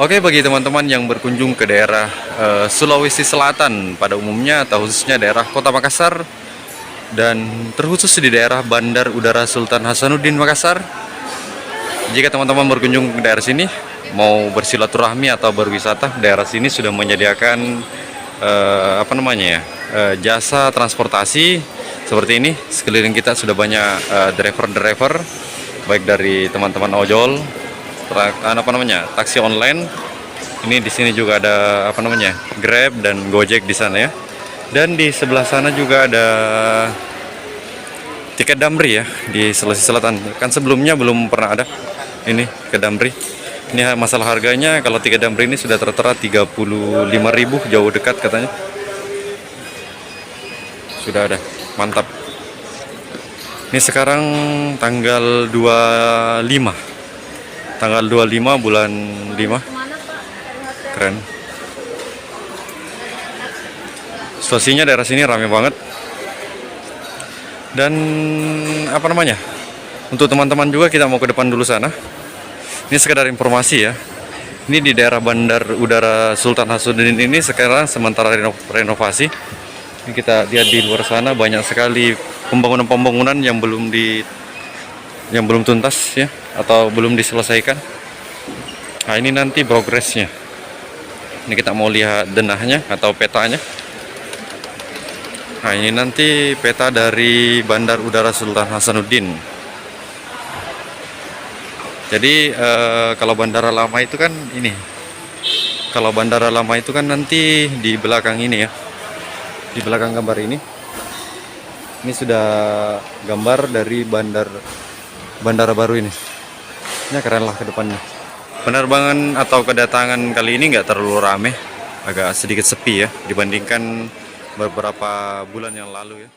Oke, bagi teman-teman yang berkunjung ke daerah Sulawesi Selatan pada umumnya atau khususnya daerah Kota Makassar dan terkhusus di daerah Bandar Udara Sultan Hasanuddin Makassar, jika teman-teman berkunjung ke daerah sini mau bersilaturahmi atau berwisata, daerah sini sudah menyediakan jasa transportasi seperti ini. Sekeliling kita sudah banyak driver-driver, baik dari teman-teman ojol, taksi online. Ini di sini juga ada Grab dan Gojek di sana ya. Dan di sebelah sana juga ada tiket Damri ya di Sulawesi Selatan. Kan sebelumnya belum pernah ada ini tiket Damri. Ini masalah harganya, kalau tiket Damri ini sudah tertera 35.000, jauh dekat katanya. Sudah ada, mantap. Ini sekarang tanggal 25. Tanggal 25 bulan 5. Keren. Situasinya daerah sini ramai banget. Dan untuk teman-teman juga kita mau ke depan dulu sana. Ini sekedar informasi ya. Ini di daerah Bandar Udara Sultan Hasanuddin ini sekarang sementara renovasi. Ini kita lihat di luar sana banyak sekali pembangunan yang belum tuntas ya, atau belum diselesaikan. Nah, ini nanti progresnya. Ini kita mau lihat denahnya atau petanya. Nah, ini nanti peta dari Bandar Udara Sultan Hasanuddin. Jadi kalau bandara lama itu kan ini. Kalau bandara lama itu kan nanti di belakang ini ya. Di belakang gambar ini. Ini sudah gambar dari bandara baru ini. Ini keren lah ke depannya. Penerbangan atau kedatangan kali ini nggak terlalu rame, agak sedikit sepi ya dibandingkan beberapa bulan yang lalu ya.